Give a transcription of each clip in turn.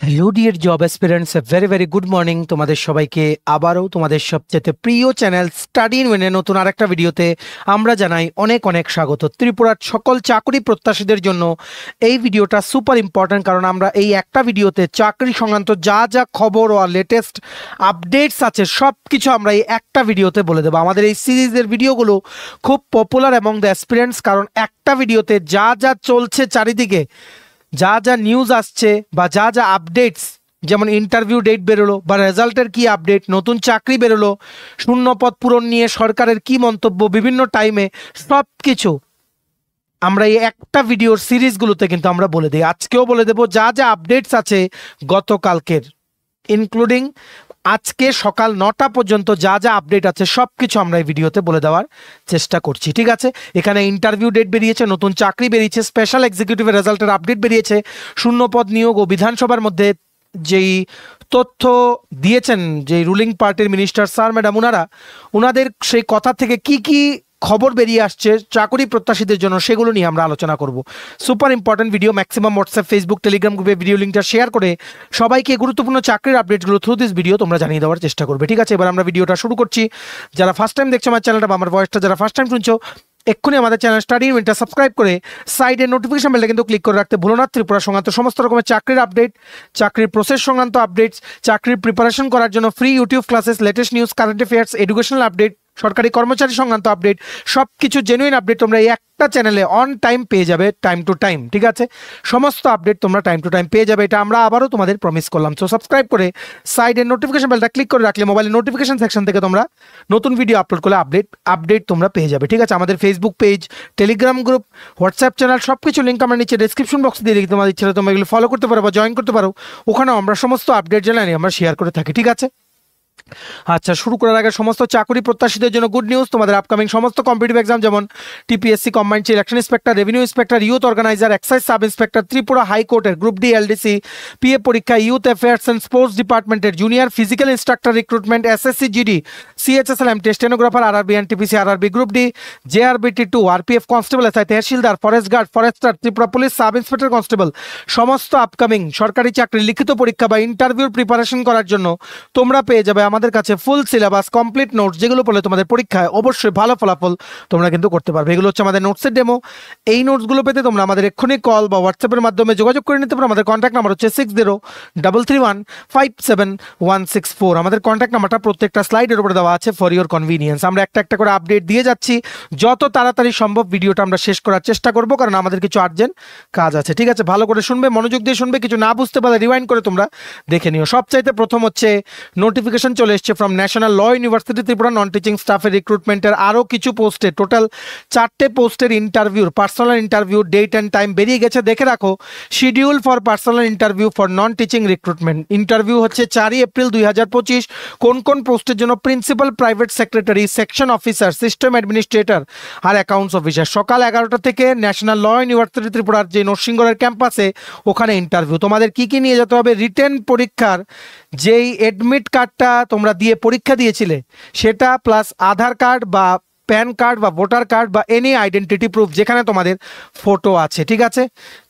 Hello dear job aspirants, very good morning তোমাদের সবাইকে। আবারও তোমাদের সবচেয়ে প্রিয় চ্যানেল স্টাডি ইন ওয়েনে নতুন আরেকটা ভিডিওতে আমরা জানাই অনেক অনেক স্বাগত। ত্রিপুরার সকল চাকরি প্রত্যাশীদের জন্য এই ভিডিওটা সুপার ইম্পর্ট্যান্ট, কারণ আমরা এই একটা ভিডিওতে চাকরি সংক্রান্ত যা যা খবর ও লেটেস্ট আপডেটস আছে সব কিছু আমরা এই একটা ভিডিওতে বলে দেবো। আমাদের এই সিরিজের ভিডিওগুলো খুব পপুলার এবং দ্য অ্যাসপিরেন্টস, কারণ একটা ভিডিওতে যা যা চলছে চারিদিকে, যা যা নিউজ আসছে বা যা যা আপডেটস, যেমন ইন্টারভিউ ডেট বেরোলো বা রেজাল্টের কি আপডেট, নতুন চাকরি বেরোলো, শূন্যপদ পূরণ নিয়ে সরকারের কি মন্তব্য বিভিন্ন টাইমে, সব কিছু আমরা এই একটা ভিডিওর সিরিজগুলোতে কিন্তু আমরা বলে দিই। আজকেও বলে দেবো যা যা আপডেটস আছে গতকালকের, ইনক্লুডিং আজকে সকাল 9টা পর্যন্ত যা যা আপডেট আছে সব কিছু আমরা এই ভিডিওতে বলে দেওয়ার চেষ্টা করছি। ঠিক আছে, এখানে ইন্টারভিউ ডেট বেরিয়েছে, নতুন চাকরি বেরিয়েছে, স্পেশাল এক্সিকিউটিভের রেজাল্টের আপডেট বেরিয়েছে, শূন্যপদ নিয়োগ ও বিধানসভার মধ্যে যেই তথ্য দিয়েছেন যে রুলিং পার্টির মিনিস্টার স্যার ম্যাডাম ওনাদের সেই কথা থেকে কি কি খবর বেরিয়ে আসছে চাকরি প্রত্যাশীদের জন্য, সেগুলো নিয়ে আমরা আলোচনা করব। Super important video, maximum WhatsApp, Facebook, Telegram গ্রুপে ভিডিও লিঙ্কটা শেয়ার করে সবাইকে গুরুত্বপূর্ণ চাকরির আপডেটগুলো থ্রু দিস ভিডিও তোমরা জানিয়ে দেওয়ার চেষ্টা করবে। ঠিক আছে, এবার আমরা ভিডিওটা শুরু করছি। যারা ফার্স্ট টাইম দেখছো আমার চ্যানেলটা বা আমার ভয়েসটা যারা ফার্স্ট টাইম শুনছো, এক্ষুনি আমাদের চ্যানেল স্টাডি ইন ওয়েনটা সাবস্ক্রাইব করে সাইডে নোটিফিকেশন বেলটা কিন্তু ক্লিক করে রাখতে ভুলো না। ত্রিপুরা সংক্রান্ত সমস্ত রকমের চাকরির আপডেট, চাকরির প্রসেস সংক্রান্ত আপডেটস, চাকরির প্রিপারেশন করার জন্য free YouTube classes, latest news, current affairs, educational update, সরকারি কর্মচারী সংক্রান্ত আপডেট, সব কিছু জেনুইন আপডেট তোমরা এই একটা চ্যানেলে অন টাইম পেয়ে যাবে, টাইম টু টাইম। ঠিক আছে, সমস্ত আপডেট তোমরা টাইম টু টাইম পেয়ে যাবে, এটা আমরা আবারও তোমাদের প্রমিস করলাম। সো সাবস্ক্রাইব করে সাইডের নোটিফিকেশন বেলটা ক্লিক করে রাখলে মোবাইলের নোটিফিকেশন সেকশন থেকে তোমরা নতুন ভিডিও আপলোড করলে আপডেট তোমরা পেয়ে যাবে। ঠিক আছে, আমাদের Facebook page, Telegram group, WhatsApp channel সব কিছু লিঙ্ক আমরা নিচে ডেসক্রিপশন বক্স দিয়ে দিই, তোমাদের ইচ্ছা তোমরা এগুলো ফলো করতে পারো বা জয়েন করতে পারো, ওখানেও আমরা সমস্ত আপডেট জানাই আমরা শেয়ার করে থাকি। ঠিক আছে, আচ্ছা শুরু করার আগে সমস্ত চাকরি প্রত্যাশীদের জন্য গুড নিউজ। তোমাদের আপকামিং সমস্ত কম্পিটিটিভ এক্সাম যেমন TPSC, combined election inspector, revenue inspector, youth organiser, excise sub inspector, Tripura হাইকোর্টের গ্রুপ ডি এলডিসি, পিএ পরীক্ষা, ইউথ অ্যাফেয়ার্স অ্যান্ড স্পোর্টস ডিপার্টমেন্টের junior physical instructor recruitment, SSC GD, CHSLM stenographer, RRB NTPC, RRB group D, JRBT, RPF constable, SI tehsildar, forest guard, forester, Tripura police sub inspector constable, সমস্ত upcoming সরকারি চাকরি লিখিত পরীক্ষা বা ইন্টারভিউর preparation করার জন্য তোমরা পেয়ে যাবে আমাদের কাছে ফুল সিলেবাস, কমপ্লিট নোটস, যেগুলো পড়লে তোমাদের পরীক্ষায় অবশ্যই ভালো ফলাফল তোমরা কিন্তু করতে পারবে। এগুলো হচ্ছে আমাদের নোটসের ডেমো। এই নোটসগুলো পেতে তোমরা আমাদের এক্ষুনি কল বা হোয়াটসঅ্যাপের মাধ্যমে যোগাযোগ করে নিতে পারো। আমাদের কন্ট্যাক্ট নাম্বার হচ্ছে 6033157164। আমাদের কন্ট্যাক্ট নাম্বারটা প্রত্যেকটা স্লাইডের উপরে দেওয়া আছে ফর ইওর কনভিনিয়েন্স। আমরা একটা একটা করে আপডেট দিয়ে যাচ্ছি, যত তাড়াতাড়ি সম্ভব ভিডিওটা আমরা শেষ করার চেষ্টা করবো, কারণ আমাদের কিছু আর্জেন্ট কাজ আছে। ঠিক আছে, ভালো করে শুনবে, মনোযোগ দিয়ে শুনবে, কিছু না বুঝতে পারলে রিওয়াইন্ড করে তোমরা দেখে নিও। সবচাইতে প্রথম হচ্ছে নোটিফিকেশন চলে এসছে from national law university Tripura, non teaching স্টাফের রিক্রুটমেন্টের আরও কিছু পোস্টে, টোটাল 4টে পোস্টের ইন্টারভিউর personal interview date and time বেরিয়ে গেছে। দেখে রাখো, schedule for personal interview for non teaching recruitment. Interview হচ্ছে 4 এপ্রিল 2025। কোন কোন পোস্টের জন্য? Principal private secretary, section officer, system administrator আর অ্যাকাউন্টস অফিসার। সকাল 11টা থেকে ন্যাশনাল ল ইউনিভার্সিটি ত্রিপুরার যে নরসিংগড়ের ক্যাম্পাসে, ওখানে ইন্টারভিউ। তোমাদের কি কি নিয়ে যেতে হবে? রিটেন পরীক্ষার যেই অ্যাডমিট কার্ডটা তোমরা দিয়ে পরীক্ষা দিয়েছিলে সেটা, প্লাস আধার কার্ড বা প্যান কার্ড বা ভোটার কার্ড বা এনি আইডেন্টিটি প্রুফ যেখানে তোমাদের ফটো আছে। ঠিক আছে,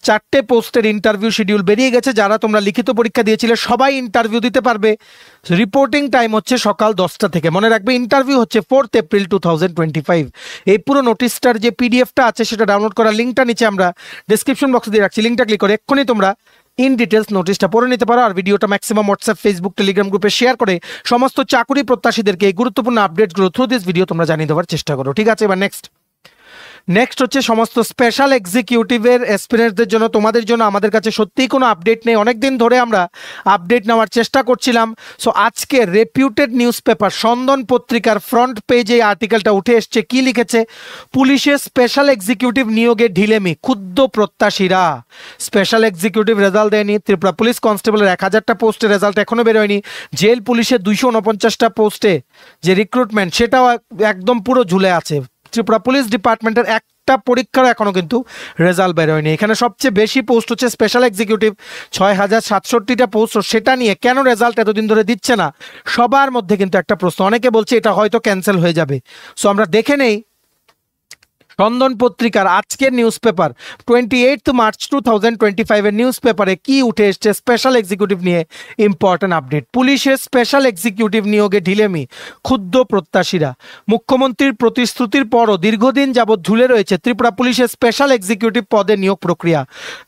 4টে পোস্টের ইন্টারভিউ শিডিউল বেরিয়ে গেছে। যারা তোমরা লিখিত পরীক্ষা দিয়েছিলে সবাই ইন্টারভিউ দিতে পারবে। রিপোর্টিং টাইম হচ্ছে সকাল 10টা থেকে। মনে রাখবে, ইন্টারভিউ হচ্ছে 4 এপ্রিল 2025। এই পুরো নোটিশটার যে পিডিএফটা আছে সেটা ডাউনলোড করার লিঙ্কটা নিচে আমরা ডেসক্রিপশন বক্সে দিয়ে রাখছি, লিঙ্কটা ক্লিক করে এক্ষুনি তোমরা ইন ডিটেলস নোটিশটা পড়ে নিতে পারো। আর ভিডিওটা ম্যাক্সিমাম হোয়াটসঅ্যাপ, ফেসবুক, টেলিগ্রাম গ্রুপে শেয়ার করে সমস্ত চাকরি প্রত্যাশীদেরকে এই গুরুত্বপূর্ণ আপডেটগুলো থ্রু দিস ভিডিও তোমরা জানিয়ে দেওয়ার চেষ্টা করো। ঠিক আছে, এবার নেক্সট হচ্ছে সমস্ত স্পেশাল এক্সিকিউটিভের অ্যাসপিরেন্টসদের জন্য, তোমাদের জন্য আমাদের কাছে সত্যিই কোনো আপডেট নেই। অনেকদিন ধরে আমরা আপডেট নেওয়ার চেষ্টা করছিলাম। সো আজকে রেপিউটেড নিউজ পেপার সন্দন পত্রিকার ফ্রন্ট পেজে এই আর্টিকেলটা উঠে এসছে। কি লিখেছে? পুলিশের স্পেশাল এক্সিকিউটিভ নিয়োগে ঢিলেমি, ক্ষুব্ধ প্রত্যাশীরা। স্পেশাল এক্সিকিউটিভ রেজাল্ট দেয়নি। ত্রিপুরা পুলিশ কনস্টেবলের 1000টা পোস্টের রেজাল্ট এখনও বেরোয়নি। জেল পুলিশের 249টা পোস্টে যে রিক্রুটমেন্ট, সেটাও একদম পুরো ঝুলে আছে। ত্রিপুরা পুলিশ ডিপার্টমেন্টের একটা পরীক্ষার এখনো কিন্তু রেজাল্ট বেরোয়নি। এখানে সবচেয়ে বেশি পোস্ট হচ্ছে স্পেশাল এক্সিকিউটিভ, 6067টা পোস্ট। সেটা নিয়ে কেন রেজাল্ট এতদিন ধরে দিচ্ছে না, সবার মধ্যে কিন্তু একটা প্রশ্ন। অনেকে বলছে এটা হয়তো ক্যান্সেল হয়ে যাবে। সো আমরা দেখে নেই স্পন্দন পত্রিকার আজকের নিউজ পেপার 28 মার্চ 2025 এর নিউজ পেপারে কি উঠে এসছে স্পেশাল এক্সিকিউটিভ নিয়ে ইম্পর্টেন্ট আপডেট। পুলিশের স্পেশাল এক্সিকিউটিভ নিয়োগে ঢিলেমি, ক্ষুব্ধ প্রত্যাশীরা। মুখ্যমন্ত্রীর প্রতিশ্রুতির পরও দীর্ঘদিন যাবৎ ঝুলে রয়েছে ত্রিপুরা পুলিশের স্পেশাল এক্সিকিউটিভ পদে নিয়োগ প্রক্রিয়া।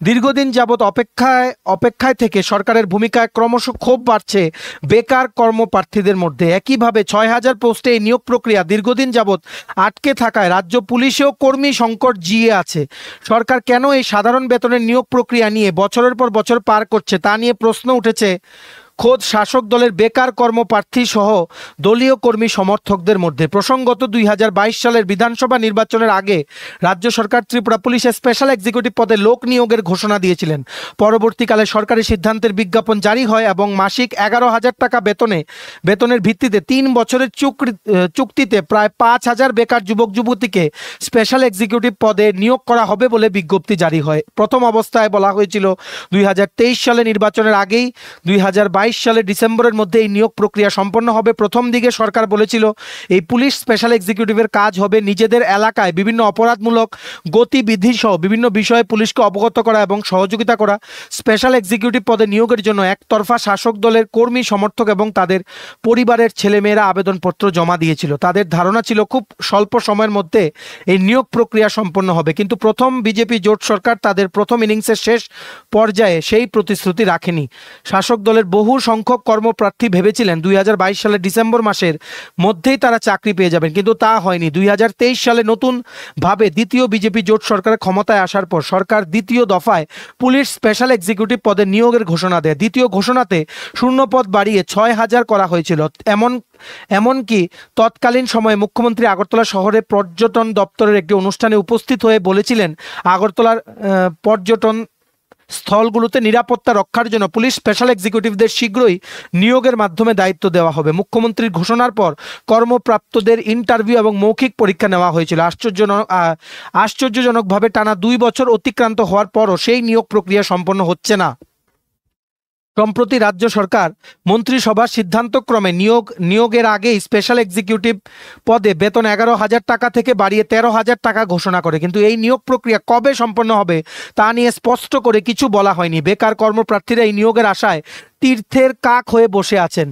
দীর্ঘদিন যাবৎ অপেক্ষায় থেকে সরকারের ভূমিকায় ক্রমশ ক্ষোভ বাড়ছে বেকার কর্মপ্রার্থীদের মধ্যে। একইভাবে 6000 পোস্টে এই নিয়োগ প্রক্রিয়া দীর্ঘদিন যাবৎ আটকে থাকায় রাজ্য পুলিশেও কর্মী সংকট জিয়ে আছে। সরকার কেন এই সাধারণ বেতনের নিয়োগ প্রক্রিয়া নিয়ে বছরের পর বছর পার করছে তা নিয়ে প্রশ্ন উঠেছে খোদ শাসক দলের বেকার কর্মপ্রার্থী সহ দলীয় কর্মী সমর্থকদের মধ্যে। প্রসঙ্গত 2022 সালের বিধানসভা নির্বাচনের আগে রাজ্য সরকার ত্রিপুরা পুলিশের স্পেশাল এক্সিকিউটিভ পদে লোক নিয়োগের ঘোষণা দিয়েছিলেন। পরবর্তীকালে সরকারি সিদ্ধান্তের বিজ্ঞাপন জারি হয় এবং মাসিক 11,000 টাকা বেতনের ভিত্তিতে 3 বছরের চুক্তিতে প্রায় 5,000 বেকার যুবক যুবতীকে স্পেশাল এক্সিকিউটিভ পদে নিয়োগ করা হবে বলে বিজ্ঞপ্তি জারি হয়। প্রথম অবস্থায় বলা হয়েছিল 2023 সালে নির্বাচনের আগেই 2022 সালের ডিসেম্বরের মধ্যে এই নিয়োগ প্রক্রিয়া সম্পন্ন হবে। প্রথম দিকে সরকার বলেছিল এই পুলিশ স্পেশাল এক্সিকিউটিভের কাজ হবে নিজেদের এলাকায় বিভিন্ন অপরাধমূলক গতিবিধি সহ বিভিন্ন বিষয়ে পুলিশকে অবগত করা এবং সহযোগিতা করা। স্পেশাল এক্সিকিউটিভ পদে নিয়োগের জন্য একতরফা শাসক দলের কর্মী সমর্থক এবং তাদের পরিবারের ছেলেমেয়েরা আবেদনপত্র জমা দিয়েছিল। তাদের ধারণা ছিল খুব স্বল্প সময়ের মধ্যে এই নিয়োগ প্রক্রিয়া সম্পন্ন হবে, কিন্তু প্রথম বিজেপি জোট সরকার তাদের প্রথম ইনিংসের শেষ পর্যায়ে সেই প্রতিশ্রুতি রাখেনি। শাসক দলের বহু সংখ্যক কর্মপ্রার্থী ভেবেছিলেন 2022 সালের ডিসেম্বর মাসের মধ্যেই তারা চাকরি পেয়ে যাবেন, কিন্তু তা হয়নি। 2023 সালে নতুনভাবে দ্বিতীয় বিজেপি জোট সরকারের ক্ষমতায় আসার পর সরকার দ্বিতীয় দফায় পুলিশ স্পেশাল এক্সিকিউটিভ পদে নিয়োগের ঘোষণা দেয়। দ্বিতীয় ঘোষণাতে শূন্যপদ বাড়িয়ে 6,000 করা হয়েছিল। এমনকি তৎকালীন সময়ে মুখ্যমন্ত্রী আগরতলা শহরে পর্যটন দপ্তরের একটি অনুষ্ঠানে উপস্থিত হয়ে বলেছিলেন আগরতলার পর্যটন স্থলগুলোতে নিরাপত্তা রক্ষার জন্য পুলিশ স্পেশাল এক্সিকিউটিভদের শীঘ্রই নিয়োগের মাধ্যমে দায়িত্ব দেওয়া হবে। মুখ্যমন্ত্রীর ঘোষণার পর কর্মপ্রাপ্তদের ইন্টারভিউ এবং মৌখিক পরীক্ষা নেওয়া হয়েছিল। আশ্চর্যজনকভাবে টানা 2 বছর অতিক্রান্ত হওয়ার পরও সেই নিয়োগ প্রক্রিয়া সম্পন্ন হচ্ছে না। সম্প্রতি রাজ্য সরকার মন্ত্রিসভার সিদ্ধান্তক্রমে নিয়োগের আগেই স্পেশাল এক্সিকিউটিভ পদে বেতন 11,000 টাকা থেকে বাড়িয়ে 13,000 টাকা ঘোষণা করে, কিন্তু এই নিয়োগ প্রক্রিয়া কবে সম্পন্ন হবে তা নিয়ে স্পষ্ট করে কিছু বলা হয়নি। বেকার কর্মপ্রার্থীরা এই নিয়োগের আশায় তীর্থের কাক হয়ে বসে আছেন।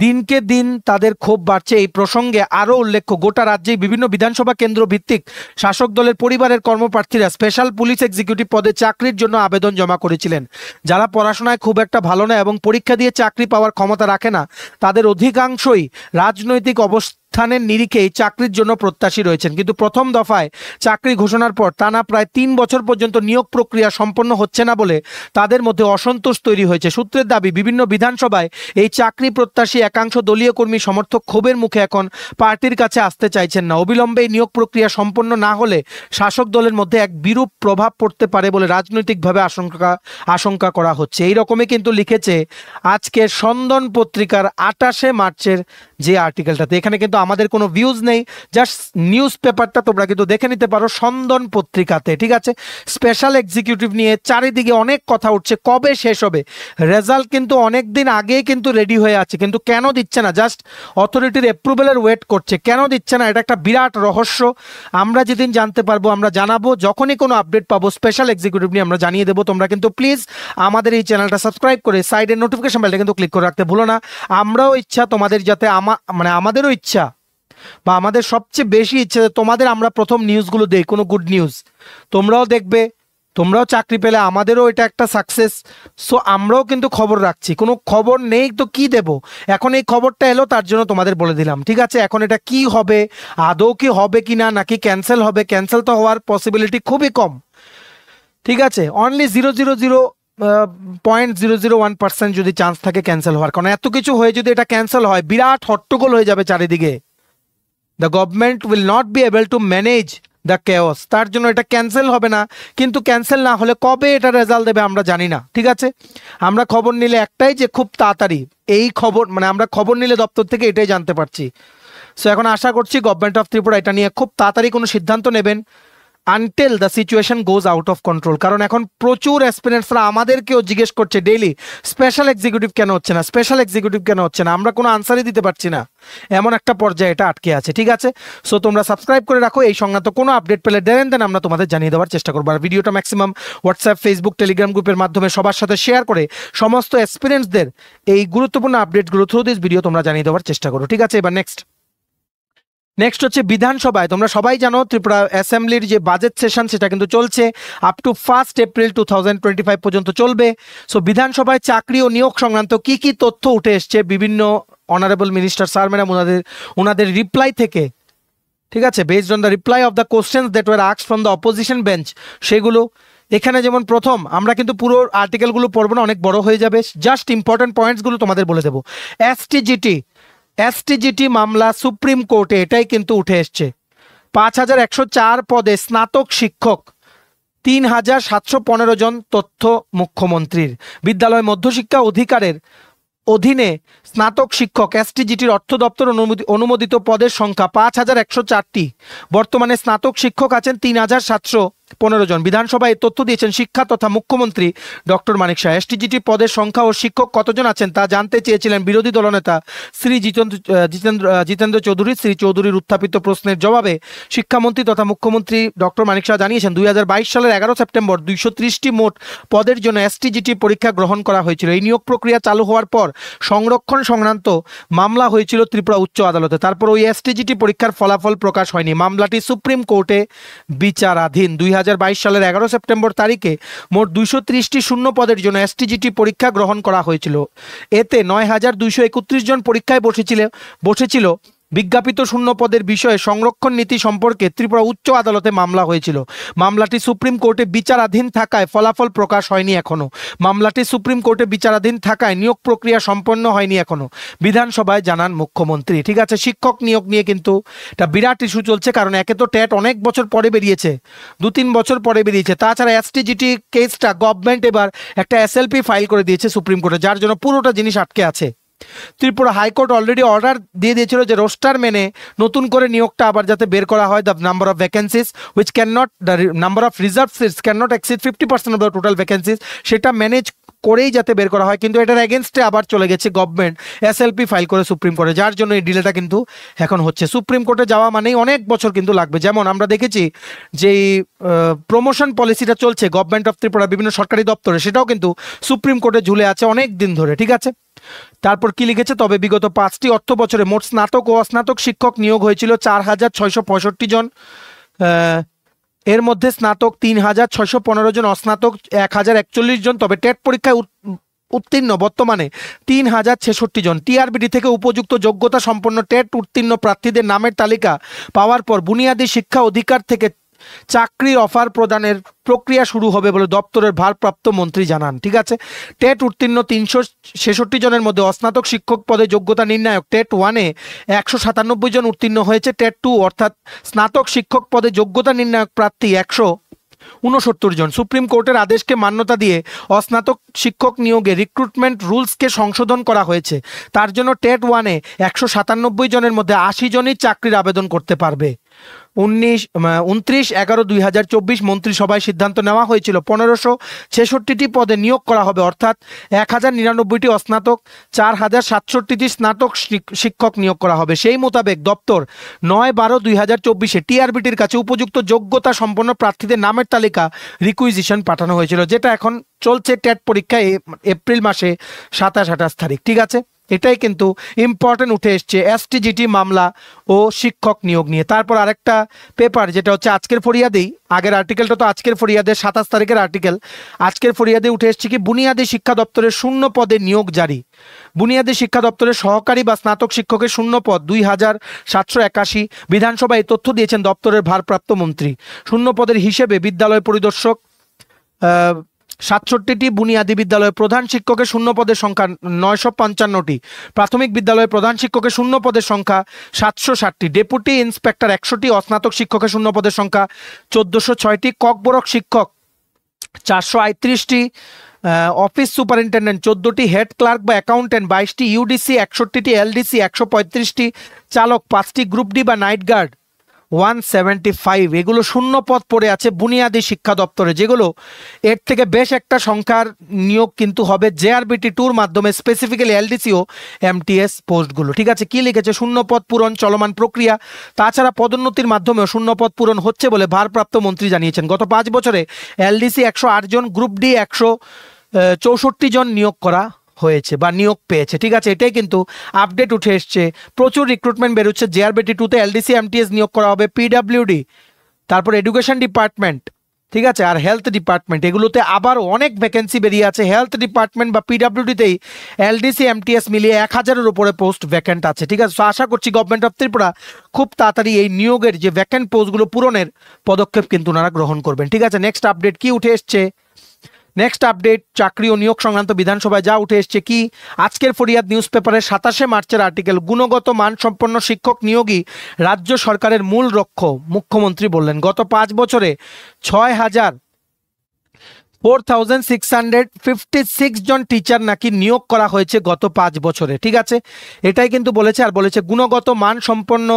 দিনকে দিন তাদের ক্ষোভ বাড়ছে। এই প্রসঙ্গে আরও উল্লেখ্য, গোটা রাজ্যে বিভিন্ন বিধানসভা কেন্দ্র ভিত্তিক শাসক দলের পরিবারের কর্মপ্রার্থীরা স্পেশাল পুলিশ এক্সিকিউটিভ পদে চাকরির জন্য আবেদন জমা করেছিলেন। যারা পড়াশোনায় খুব একটা ভালো না এবং পরীক্ষা দিয়ে চাকরি পাওয়ার ক্ষমতা রাখে না, তাদের অধিকাংশই রাজনৈতিক অবস্থানের নিরিখে এই চাকরির জন্য প্রত্যাশী রয়েছেন। কিন্তু প্রথম দফায় চাকরি ঘোষণার পর টানা প্রায় 3 বছর পর্যন্ত নিয়োগ প্রক্রিয়া সম্পন্ন হচ্ছে না বলে তাদের মধ্যে অসন্তোষ তৈরি হয়েছে। সূত্রের দাবি, বিভিন্ন বিধানসভায় এই চাকরি প্রত্যাশী একাংশ দলীয় কর্মী সমর্থক ক্ষোভের মুখে এখন পার্টির কাছে আসতে চাইছেন না। অবিলম্বে এই নিয়োগ প্রক্রিয়া সম্পন্ন না হলে শাসক দলের মধ্যে এক বিরূপ প্রভাব পড়তে পারে বলে রাজনৈতিকভাবে আশঙ্কা করা হচ্ছে। এই রকমই কিন্তু লিখেছে আজকে স্পন্দন পত্রিকার 28 মার্চের যে আর্টিকেলটাতে। এখানে কিন্তু আমাদের কোনো ভিউজ নেই, জাস্ট নিউজ পেপারটা তোমরা কিন্তু দেখে নিতে পারো স্পন্দন পত্রিকাতে, ঠিক আছে। স্পেশাল এক্সিকিউটিভ নিয়ে চারিদিকে অনেক কথা উঠছে, কবে শেষ হবে? রেজাল্ট কিন্তু অনেক দিন আগেই কিন্তু রেডি হয়ে আছে, কিন্তু কেন দিচ্ছে না? জাস্ট অথরিটির অ্যাপ্রুভেলের ওয়েট করছে। কেন দিচ্ছে না? এটা একটা বিরাট রহস্য। আমরা যেদিন জানতে পারবো আমরা জানাবো, যখনই কোনো আপডেট পাবো স্পেশাল এক্সিকিউটিভ নিয়ে আমরা জানিয়ে দেবো। তোমরা কিন্তু প্লিজ আমাদের এই চ্যানেলটা সাবস্ক্রাইব করে সাইডের নোটিফিকেশন বেলটা কিন্তু ক্লিক করে রাখতে ভুলো না। আমরাও ইচ্ছা তোমাদের যাতে আমাদেরও ইচ্ছা বা আমাদের সবচেয়ে বেশি ইচ্ছে তোমাদের আমরা প্রথম নিউজগুলো দেই, কোনো গুড নিউজ তোমরাও দেখবে, তোমরাও চাকরি পেলে আমাদেরও এটা একটা সাকসেস। সো আমরাও কিন্তু খবর রাখছি। কোনো খবর নেই তো কি দেব? এখন এই খবরটা এলো তার জন্য তোমাদের বলে দিলাম, ঠিক আছে। এখন এটা কি হবে, আদৌ কি হবে কি না, নাকি ক্যান্সেল হবে? ক্যান্সেল তো হওয়ার পসিবিলিটি খুবই কম, ঠিক আছে। অনলি 0.001% যদি চান্স থাকে ক্যান্সেল হওয়ার, কারণ এত কিছু হয়ে যদি এটা ক্যান্সেল হয় বিরাট হট্টগোল হয়ে যাবে চারিদিকে। The government will not be able to manage the chaos. তার জন্য এটা ক্যান্সেল হবে না, কিন্তু ক্যান্সেল না হলে কবে এটা রেজাল্ট দেবে আমরা জানি না, ঠিক আছে। আমরা খবর নিলে একটাই যে খুব তাড়াতাড়ি এই খবর, আমরা খবর নিলে দপ্তর থেকে এটাই জানতে পারছি। সো এখন আশা করছি গভর্নমেন্ট অফ ত্রিপুরা এটা নিয়ে খুব তাড়াতাড়ি কোনো সিদ্ধান্ত নেবেন until the situation goes out of control. কারণ এখন প্রচুর অ্যাসপিরেন্টসরা আমাদেরকেও জিজ্ঞেস করছে ডেইলি, স্পেশাল এক্সিকিউটিভ কেন হচ্ছে না, স্পেশাল এক্সিকিউটিভ কেন হচ্ছে না, আমরা কোনো আনসারই দিতে পারছি না, এমন একটা পর্যায়ে এটা আটকে আছে। ঠিক আছে, সো তোমরা সাবস্ক্রাইব করে রাখো, এই সংক্রান্ত কোনো আপডেট পেলে দেন আমরা তোমাদের জানিয়ে দেওয়ার চেষ্টা করবো। আর ভিডিওটা ম্যাক্সিমাম হোয়াটসঅ্যাপ, ফেসবুক, টেলিগ্রাম গ্রুপের মাধ্যমে সবার সাথে শেয়ার করে সমস্ত অ্যাসপিরেন্টসদের এই গুরুত্বপূর্ণ আপডেটগুলো থ্রু দিস ভিডিও তোমরা জানিয়ে দেওয়ার চেষ্টা করো। ঠিক আছে, এবার নেক্সট হচ্ছে বিধানসভায়। তোমরা সবাই জানো ত্রিপুরা অ্যাসেম্বলির যে বাজেট সেশন সেটা কিন্তু চলছে, আপ টু 1 এপ্রিল 2025 পর্যন্ত চলবে। সো বিধানসভায় চাকরি ও নিয়োগ সংক্রান্ত কি কি তথ্য উঠে এসছে বিভিন্ন অনারেবল মিনিস্টার স্যার ম্যাডাম ওনাদের রিপ্লাই থেকে, ঠিক আছে, based on the reply of the questions that were asked from the opposition bench, সেগুলো এখানে যেমন প্রথম, আমরা কিন্তু পুরো আর্টিকেলগুলো পড়বো না, অনেক বড় হয়ে যাবে, জাস্ট ইম্পর্টেন্ট পয়েন্টসগুলো তোমাদের বলে দেবো। এসটিজিটি মামলা সুপ্রিম কোর্টে, এটাই কিন্তু উঠে এসছে। 5104 পদে স্নাতক শিক্ষক 3715 জন তথ্য মুখ্যমন্ত্রীর। বিদ্যালয় মধ্যশিক্ষা অধিকারের অধীনে স্নাতক শিক্ষক এসটিজিটির অর্থ দপ্তর অনুমোদিত পদের সংখ্যা 5104টি। বর্তমানে স্নাতক শিক্ষক আছেন 3715 জন। বিধানসভায় তথ্য দিয়েছেন শিক্ষা তথা মুখ্যমন্ত্রী ডক্টর মানিক শাহ। এসটিজিটি পদের সংখ্যা ও শিক্ষক কতজন আছেন তা জানতে চেয়েছিলেন বিরোধী দলনেতা শ্রী জিতেন্দ্র চৌধুরী। শ্রী চৌধুরীর উত্থাপিত প্রশ্নের জবাবে শিক্ষামন্ত্রী তথা মুখ্যমন্ত্রী ডক্টর মানিক শাহ জানিয়েছেন 2022 সালের 11 সেপ্টেম্বর 230টি মোট পদের জন্য এসটিজিটি পরীক্ষা গ্রহণ করা হয়েছিল। এই নিয়োগ প্রক্রিয়া চালু হওয়ার পর সংরক্ষণ সংক্রান্ত মামলা হয়েছিল ত্রিপুরা উচ্চ আদালতে। তারপর ওই এসটিজিটি পরীক্ষার ফলাফল প্রকাশ হয়নি। মামলাটি সুপ্রিম কোর্টে বিচারাধীন। 2022 সালের 11 সেপ্টেম্বর তারিখে মোট 230টি শূন্য পদের জন্য এসটিজিটি পরীক্ষা গ্রহণ করা হয়েছিল। এতে 9231 জন পরীক্ষায় বসেছিল। বিজ্ঞাপিত শূন্য পদের বিষয়ে সংরক্ষণ নীতি সম্পর্কে ত্রিপুরা উচ্চ আদালতে মামলা হয়েছিল। মামলাটি সুপ্রিম কোর্টে বিচারাধীন থাকায় ফলাফল প্রকাশ হয়নি এখনো। মামলাটি সুপ্রিম কোর্টে বিচারাধীন থাকায় নিয়োগ প্রক্রিয়া সম্পন্ন হয়নি এখনো, বিধানসভায় জানান মুখ্যমন্ত্রী। ঠিক আছে, শিক্ষক নিয়োগ নিয়ে কিন্তু এটা বিরাট ইস্যু চলছে, কারণ একে তো টেট অনেক বছর পরে বেরিয়েছে, 2-3 বছর পরে বেরিয়েছে। তাছাড়া এসটিজিটি কেসটা গভর্নমেন্ট এবার একটা এসএলপি ফাইল করে দিয়েছে সুপ্রিম কোর্টে, যার জন্য পুরোটা জিনিস আটকে আছে। ত্রিপুরা হাইকোর্ট অলরেডি অর্ডার দিয়ে দিয়েছিল যে রোস্টার মেনে নতুন করে নিয়োগটা আবার যাতে বের করা হয়। The number of vacancies which can not, the number of reserve seats can not exceed 50% of the total vacancies, সেটা ম্যানেজ করেই যাতে বের করা হয়। কিন্তু এটার এগেনস্টে আবার চলে গেছে গভর্নমেন্ট এসএলপি ফাইল করে সুপ্রিম কোর্টে, যার জন্য এই ডিলেটা কিন্তু এখন হচ্ছে। সুপ্রিম কোর্টে যাওয়া মানেই অনেক বছর কিন্তু লাগবে। যেমন আমরা দেখেছি যে প্রমোশন পলিসিটা চলছে গভর্নমেন্ট অফ ত্রিপুরা বিভিন্ন সরকারি দপ্তরে, সেটাও কিন্তু সুপ্রিম কোর্টে ঝুলে আছে অনেক দিন ধরে। ঠিক আছে, তারপর কি লিখেছে, তবে বিগত 5টি অর্থ বছরে মোট স্নাতক ও অস্নাতক শিক্ষক নিয়োগ হয়েছিল 4665 জন। এর মধ্যে স্নাতক 3615 জন, অস্নাতক 1041 জন। তবে টেট পরীক্ষায় উত্তীর্ণ বর্তমানে 3066 জন। টিআরবিডি থেকে উপযুক্ত যোগ্যতা সম্পন্ন টেট উত্তীর্ণ প্রার্থীদের নামের তালিকা পাওয়ার পর বুনিয়াদী শিক্ষা অধিকার থেকে চাকরির অফার প্রদানের প্রক্রিয়া শুরু হবে বলে দপ্তরের ভারপ্রাপ্ত মন্ত্রী জানান। ঠিক আছে, টেট উত্তীর্ণ 366 জনের মধ্যে অস্নাতক শিক্ষক পদে যোগ্যতা নির্ণায়ক টেট 1-এ 197 জন উত্তীর্ণ হয়েছে। টেট 2 অর্থাৎ স্নাতক শিক্ষক পদে যোগ্যতা নির্ণায়ক প্রার্থী 169 জন। সুপ্রিম কোর্টের আদেশকে মান্যতা দিয়ে অস্নাতক শিক্ষক নিয়োগে রিক্রুটমেন্ট রুলসকে সংশোধন করা হয়েছে। তার জন্য টেট 1-এ 197 জনের মধ্যে 80 জনই চাকরির আবেদন করতে পারবে। 29/11/2024 মন্ত্রিসভায় সিদ্ধান্ত নেওয়া হয়েছিল 1566টি পদে নিয়োগ করা হবে, অর্থাৎ 1099টি অস্নাতক, 4067টি স্নাতক শিক্ষক নিয়োগ করা হবে। সেই মোতাবেক দপ্তর 9/12/2024 টিআরবিটির কাছে উপযুক্ত যোগ্যতা সম্পন্ন প্রার্থীদের নামের তালিকা রিকুইজিশন পাঠানো হয়েছিল, যেটা এখন চলছে টেট পরীক্ষায় এপ্রিল মাসে 27-28 তারিখ। ঠিক আছে, এটাই কিন্তু ইম্পর্টেন্ট উঠে এসছে এসটিজিটি মামলা ও শিক্ষক নিয়োগ নিয়ে। তারপর আরেকটা পেপার যেটা হচ্ছে আজকের ফরিয়াদেই, আগের আর্টিকেলটা তো আজকের ফরিয়াদের 27 তারিখের আর্টিকেল, আজকের ফরিয়াদে উঠে এসছে কি বুনিয়াদী শিক্ষা দপ্তরের শূন্য পদে নিয়োগ জারি। বুনিয়াদী শিক্ষা দপ্তরের সহকারী বা স্নাতক শিক্ষকের শূন্য পদ 2781। বিধানসভায় তথ্য দিয়েছেন দপ্তরের ভারপ্রাপ্ত মন্ত্রী। শূন্য পদের হিসেবে বিদ্যালয় পরিদর্শক 67টি, বুনিয়াদী বিদ্যালয়ের প্রধান শিক্ষকের শূন্য পদের সংখ্যা 955টি, প্রাথমিক বিদ্যালয়ের প্রধান শিক্ষকের শূন্য পদের সংখ্যা 760টি, ডেপুটি ইন্সপেক্টর 100টি, অস্নাতক শিক্ষকের শূন্য পদের সংখ্যা 1406টি, ককবরক শিক্ষক 438টি, অফিস সুপারিনটেন্ডেন্ট 14টি, হেড ক্লার্ক বা অ্যাকাউন্টেন্ট 22টি, ইউডিসি 61টি, এলডিসি 135টি, চালক 5টি, গ্রুপ ডি বা নাইট গার্ড 175, এগুলো শূন্য পদ পড়ে আছে বুনিয়াদী শিক্ষা দপ্তরে, যেগুলো এর থেকে বেশ একটা সংখ্যার নিয়োগ কিন্তু হবে জেআরবিটি 2-র মাধ্যমে, স্পেসিফিক্যালি এলডিসি ও এমটিএস পোস্টগুলো। ঠিক আছে, কি লিখেছে? শূন্য পদ পূরণ চলমান প্রক্রিয়া, তাছাড়া পদোন্নতির মাধ্যমেও শূন্য পদ পূরণ হচ্ছে বলে ভারপ্রাপ্ত মন্ত্রী জানিয়েছেন। গত 5 বছরে এলডিসি 108 জন, গ্রুপ ডি 164 জন নিয়োগ করা হয়েছে বা নিয়োগ পেয়েছে। ঠিক আছে, এটাই কিন্তু আপডেট উঠে এসছে। প্রচুর রিক্রুটমেন্ট বেরোচ্ছে। জেআরবিটি 2-তে এলডিসি এমটিএস নিয়োগ করা হবে, পিডব্লিউডি, তারপর এডুকেশন ডিপার্টমেন্ট, ঠিক আছে, আর হেলথ ডিপার্টমেন্ট, এগুলোতে আবারও অনেক ভ্যাকেন্সি বেরিয়ে আছে। হেলথ ডিপার্টমেন্ট বা পিডব্লিউডিতেই এলডিসি এমটিএস মিলিয়ে 1000-এর উপরে পোস্ট ভ্যাকেন্ট আছে। ঠিক আছে, তো আশা করছি গভর্নমেন্ট অফ ত্রিপুরা খুব তাড়াতাড়ি এই নিয়োগের যে ভ্যাকেন্ট পোস্টগুলো পূরণের পদক্ষেপ কিন্তু ওনারা গ্রহণ করবেন। ঠিক আছে, নেক্সট আপডেট কি উঠে এসছে? নেক্সট আপডেট চাকরি ও নিয়োগ সংক্রান্ত বিধানসভায় যা উঠে এসছে কি, আজকের ফরিয়াদ নিউজ পেপারের 27 মার্চের আর্টিকেল, গুণগত মানসম্পন্ন শিক্ষক নিয়োগই রাজ্য সরকারের মূল লক্ষ্য, মুখ্যমন্ত্রী বললেন। গত 5 বছরে 4656 জন টিচার নাকি নিয়োগ করা হয়েছে গত 5 বছরে। ঠিক আছে, এটাই কিন্তু বলেছে। আর বলেছে গুণগত মান সম্পন্ন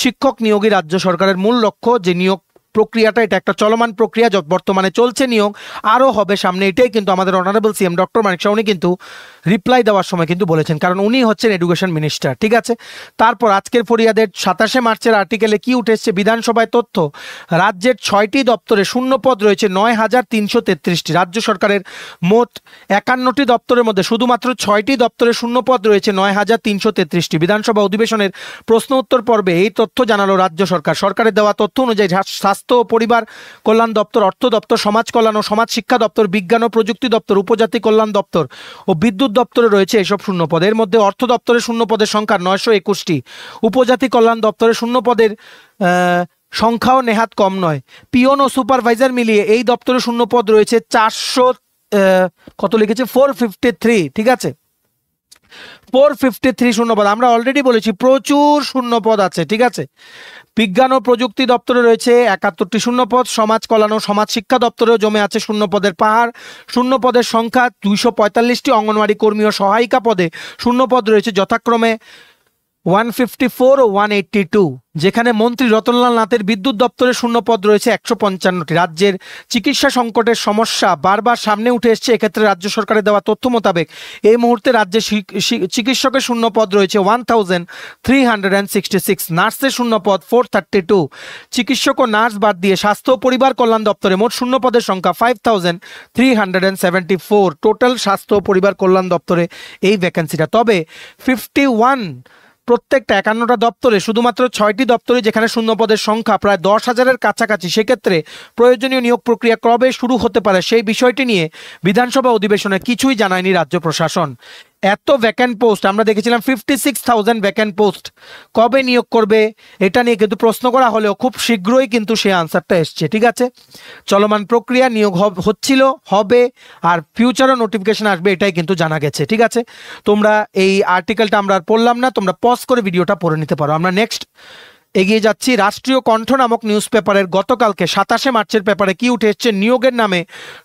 শিক্ষক নিয়োগই রাজ্য সরকারের মূল লক্ষ্য, যে নিয়োগ প্রক্রিয়াটা এটা একটা চলমান প্রক্রিয়া, বর্তমানে চলছে নিয়োগ, আরও হবে সামনে। এটাই কিন্তু আমাদের honourable CM doctor Manik Saha উনি কিন্তু রিপ্লাই দেওয়ার সময় কিন্তু বলেছেন, কারণ উনি হচ্ছেন এডুকেশন মিনিস্টার। ঠিক আছে, তারপর আজকের ফরিয়াদের 27 মার্চের আর্টিকেলে কি উঠে এসছে বিধানসভায় তথ্য, রাজ্যের 6টি দপ্তরে শূন্যপদ রয়েছে 9333টি। রাজ্য সরকারের মোট 51টি দপ্তরের মধ্যে শুধুমাত্র 6টি দপ্তরে শূন্যপদ রয়েছে 9333টি। বিধানসভা অধিবেশনের প্রশ্ন উত্তর পর্বে এই তথ্য জানালো রাজ্য সরকার। সরকারের দেওয়া তথ্য অনুযায়ী স্বাস্থ্য ও পরিবার কল্যাণ দপ্তর, অর্থ দপ্তর, সমাজ কল্যাণ ও সমাজ শিক্ষা দপ্তর, বিজ্ঞান ও প্রযুক্তি দপ্তর, উপজাতি কল্যাণ দপ্তর ও বিদ্যুৎ দপ্তরে রয়েছে এসব শূন্যপদ। এর মধ্যে অর্থ দপ্তরের শূন্যপদের সংখ্যা 921টি, উপজাতি কল্যাণ দপ্তরের শূন্যপদের সংখ্যাও নেহাত কম নয়। পিয়ন ও সুপারভাইজার মিলিয়ে এই দপ্তরে শূন্যপদ রয়েছে 400 কত লিখেছে 453। ঠিক আছে, 453 শূন্যপদ। আমরা অলরেডি বলেছি প্রচুর শূন্যপদ আছে। ঠিক আছে, বিজ্ঞান ও প্রযুক্তি দপ্তরে রয়েছে 71টি শূন্যপদ, সমাজ কল্যাণ ও সমাজ শিক্ষা দপ্তরেও জমে আছে শূন্যপদের পাহাড়। শূন্যপদের সংখ্যা 245টি। অঙ্গনওয়াড়ি কর্মী ও সহায়িকা পদে শূন্যপদ রয়েছে যথাক্রমে 154 ও 182, যেখানে মন্ত্রী রতনলাল নাথের বিদ্যুৎ দপ্তরে শূন্যপদ রয়েছে 155টি। রাজ্যের চিকিৎসা সংকটের সমস্যা বারবার সামনে উঠে এসছে। এক্ষেত্রে রাজ্য সরকারের দেওয়া তথ্য মোতাবেক এই মুহূর্তে রাজ্যে চিকিৎসকের শূন্যপদ রয়েছে 1366, নার্সের শূন্যপদ 432। চিকিৎসক ও নার্স বাদ দিয়ে স্বাস্থ্য ও পরিবার কল্যাণ দপ্তরে মোট শূন্যপদের সংখ্যা 5374। টোটাল স্বাস্থ্য ও পরিবার কল্যাণ দপ্তরে এই ভ্যাকেন্সিটা। তবে 51 প্রত্যেকটা 51টা দপ্তরে শুধুমাত্র 6টি দপ্তরে যেখানে শূন্যপদের সংখ্যা প্রায় 10,000-এর কাছাকাছি। সেক্ষেত্রে প্রয়োজনীয় নিয়োগ প্রক্রিয়া কবে শুরু হতে পারে সেই বিষয়টি নিয়ে বিধানসভা অধিবেশনে কিছুই জানায়নি রাজ্য প্রশাসন। এত ভ্যাকেন্ট পোস্ট আমরা দেখেছিলাম, 56,000 ভ্যাকেন্ট পোস্ট, কবে নিয়োগ করবে এটা নিয়ে কিন্তু প্রশ্ন করা হলেও খুব শীঘ্রই কিন্তু সেই আনসারটা এসছে। ঠিক আছে, চলমান প্রক্রিয়া, নিয়োগ হচ্ছিল, হবে, আর ফিউচারও নোটিফিকেশন আসবে, এটাই কিন্তু জানা গেছে। ঠিক আছে, তোমরা এই আর্টিকেলটা আমরা আর পড়লাম না, তোমরা পজ করে ভিডিওটা পড়ে নিতে পারো। আমরা নেক্সট এগিয়ে যাচ্ছি। রাষ্ট্রীয় কণ্ঠ নামক নিউজ পেপারের গতকালকে 27 মার্চের পেপারে কি উঠে এসছে, নিয়োগের নামে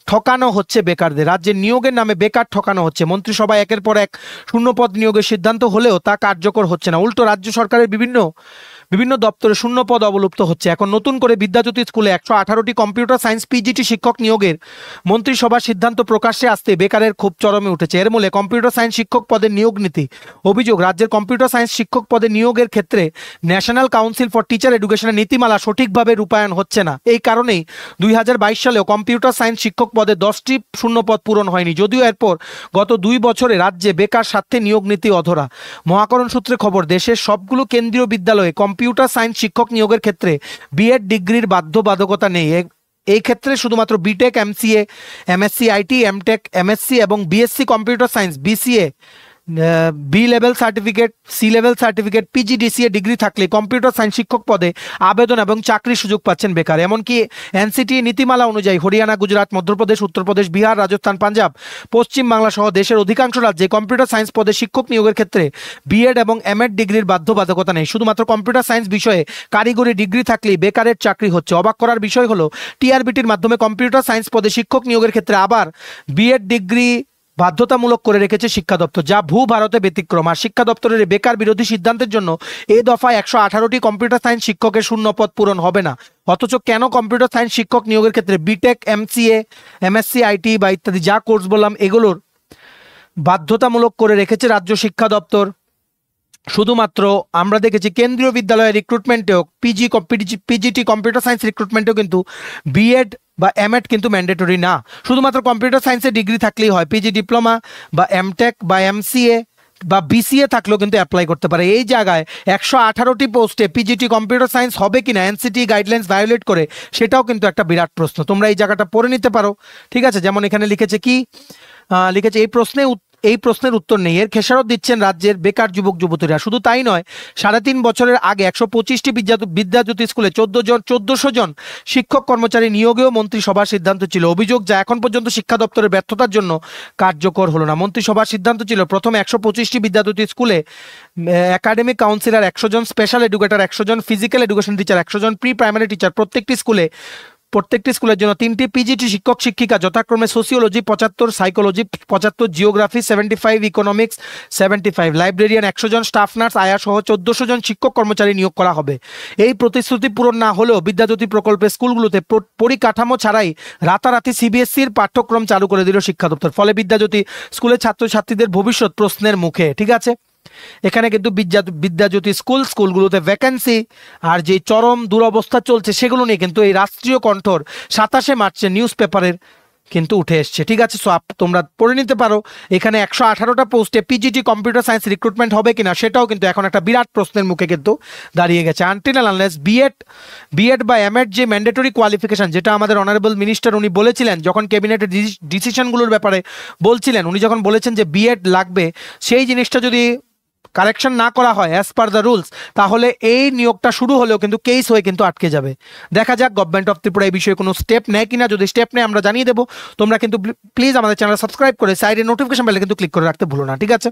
ঠকানো হচ্ছে বেকারদের। রাজ্যে নিয়োগের নামে বেকার ঠকানো হচ্ছে। মন্ত্রিসভায় একের পর এক শূন্যপদ নিয়োগের সিদ্ধান্ত হলেও তা কার্যকর হচ্ছে না। উল্টো রাজ্য সরকারের বিভিন্ন দপ্তরে শূন্যপদ অবলুপ্ত হচ্ছে। এখন নতুন করে বিদ্যাজ্যোতি স্কুলে 118টি কম্পিউটার সায়েন্স পিজিটি শিক্ষক নিয়োগের মন্ত্রিসভার সিদ্ধান্ত প্রকাশ্যে আসতে বেকারের ক্ষোভ চরমে উঠেছে। এর মূলে কম্পিউটার সায়েন্স শিক্ষক পদের নিয়োগ নীতি। অভিযোগ, রাজ্যের কম্পিউটার সায়েন্স শিক্ষক পদে নিয়োগের ক্ষেত্রে ন্যাশনাল কাউন্সিল ফর টিচার এডুকেশনের নীতিমালা সঠিকভাবে রূপায়ণ হচ্ছে না। এই কারণেই 2022 সালেও কম্পিউটার সায়েন্স শিক্ষক পদে 10টি শূন্যপদ পূরণ হয়নি। যদিও এরপর গত 2 বছরে রাজ্যে বেকার স্বার্থে নিয়োগ নীতি অধরা। মহাকরণ সূত্রে খবর, দেশের সবগুলো কেন্দ্রীয় বিদ্যালয়ে কম্পিউটার সায়েন্স শিক্ষক নিয়োগের ক্ষেত্রে বিএড ডিগ্রির বাধ্যবাধকতা নেই। এই ক্ষেত্রে শুধুমাত্র BTech, MCA, MSc IT, MTech, MSc এবং BSc computer science, BCA, B level certificate, C level certificate, PGDCA degree থাকলে কম্পিউটার সায়েন্স শিক্ষক পদে আবেদন এবং চাকরির সুযোগ পাচ্ছেন বেকার। এমনকি এনসিটি নীতিমালা অনুযায়ী হরিয়ানা, গুজরাট, মধ্যপ্রদেশ, উত্তরপ্রদেশ, বিহার, রাজস্থান, পাঞ্জাব, পশ্চিম বাংলা সহ দেশের অধিকাংশ রাজ্যে কম্পিউটার সায়েন্স পদে শিক্ষক নিয়োগের ক্ষেত্রে বিএড এবং এমএড ডিগ্রির বাধ্যবাধকতা নেই। শুধুমাত্র কম্পিউটার সায়েন্স বিষয়ে কারিগরি ডিগ্রি থাকলেই বেকারের চাকরি হচ্ছে। অবাক করার বিষয় হলো টিআরবিটির মাধ্যমে কম্পিউটার সায়েন্স পদে শিক্ষক নিয়োগের ক্ষেত্রে আবার বিএড ডিগ্রি বাধ্যতামূলক করে রেখেছে শিক্ষা দপ্তর, যা ভারতে ব্যতিক্রম। আর শিক্ষা দপ্তরের বেকার বিরোধী সিদ্ধান্তের জন্য এই দফায় 118টি কম্পিউটার সায়েন্স শিক্ষকের শূন্য পদ পূরণ হবে না। অথচ কেন কম্পিউটার সায়েন্স শিক্ষক নিয়োগের ক্ষেত্রে বিটেক, এমসিএ, এমএসসি আইটি বা ইত্যাদি যা কোর্স বললাম এগুলোর বাধ্যতামূলক করে রেখেছে রাজ্য শিক্ষা দপ্তর? শুধুমাত্র আমরা দেখেছি কেন্দ্রীয় বিদ্যালয়ের রিক্রুটমেন্টেও পিজিটি কম্পিউটার সায়েন্স রিক্রুটমেন্টেও কিন্তু বিএড বা এমএড কিন্তু ম্যান্ডেটরি না। শুধুমাত্র কম্পিউটার সায়েন্সের ডিগ্রি থাকলেই হয়। পিজি ডিপ্লোমা বা এমটেক বা এমসিএ বা বিসিএ থাকলেও কিন্তু অ্যাপ্লাই করতে পারে। এই জায়গায় 118টি পোস্টে পিজিটি কম্পিউটার সায়েন্স হবে কিনা এনসিটি গাইডলাইন্স ভায়োলেট করে, সেটাও কিন্তু একটা বিরাট প্রশ্ন। তোমরা এই জায়গাটা পড়ে নিতে পারো, ঠিক আছে। যেমন এখানে লিখেছে কি, লিখেছে এই প্রশ্নের উত্তর নেই, এর খেসারত দিচ্ছেন রাজ্যের বেকার যুবক যুবতীরা। শুধু তাই নয়, 3.5 বছরের আগে 125টি বিদ্যাজ্যোতি স্কুলে 1400 জন শিক্ষক কর্মচারী নিয়োগেও মন্ত্রিসভার সিদ্ধান্ত ছিল। অভিযোগ, যা এখন পর্যন্ত শিক্ষা দপ্তরের ব্যর্থতার জন্য কার্যকর হলো না। মন্ত্রিসভার সিদ্ধান্ত ছিল প্রথমে 125টি বিদ্যাজ্যোতি স্কুলে একাডেমিক কাউন্সিলর 100 জন, স্পেশাল এডুকেটর 100 জন, ফিজিক্যাল এডুকেশন টিচার 100 জন, প্রি প্রাইমারি টিচার প্রত্যেকটি স্কুলের জন্য 3টি পিজিটি শিক্ষক শিক্ষিকা, যথাক্রমে sociology 75, psychology 75, geography 75, economics 75, librarian 100 জন, স্টাফ নার্স, আয়া সহ 1400 জন শিক্ষক কর্মচারী নিয়োগ করা হবে। এই প্রতিশ্রুতি পূরণ না হলেও বিদ্যাজ্যোতি প্রকল্পে স্কুলগুলোতে পরিকাঠামো ছাড়াই রাতারাতি সিবিএসসির পাঠ্যক্রম চালু করে দিল শিক্ষা দপ্তর। ফলে বিদ্যাজ্যোতি স্কুলের ছাত্রছাত্রীদের ভবিষ্যৎ প্রশ্নের মুখে, ঠিক আছে। এখানে কিন্তু বিদ্যাজ্যোতি স্কুলগুলোতে ভ্যাকেন্সি আর যে চরম দুরবস্থা চলছে সেগুলো নিয়ে কিন্তু এই রাষ্ট্রীয় কণ্ঠর 27শে মার্চে নিউজ পেপারের কিন্তু উঠে এসছে, ঠিক আছে। সো তোমরা পড়ে নিতে পারো। এখানে 118টা পোস্টে পিজিটি কম্পিউটার সায়েন্স রিক্রুটমেন্ট হবে কিনা সেটাও কিন্তু এখন একটা বিরাট প্রশ্নের মুখে কিন্তু দাঁড়িয়ে গেছে। আনটিল আনলেস বিএড বা এমএড যে ম্যান্ডেটরি কোয়ালিফিকেশন, যেটা আমাদের অনারেবল মিনিস্টার উনি বলেছিলেন যখন ক্যাবিনেটের ডিসিশনগুলোর ব্যাপারে বলছিলেন, উনি যখন বলেছেন যে বিএড লাগবে, সেই জিনিসটা যদি কারেকশন না করা হয় অ্যাজ পার দ্য রুলস, তাহলে এই নিয়োগটা শুরু হলেও কিন্তু কেস হয়ে কিন্তু আটকে যাবে। দেখা যাক গভর্নমেন্ট অফ ত্রিপুরা এই বিষয়ে কোনো স্টেপ নেয় কিনা। যদি স্টেপ নেয় আমরা জানিয়ে দেবো। তোমরা কিন্তু প্লিজ আমাদের চ্যানেল সাবস্ক্রাইব করে সাইডে নোটিফিকেশন বেলে কিন্তু ক্লিক করে রাখতে ভুলো না, ঠিক আছে।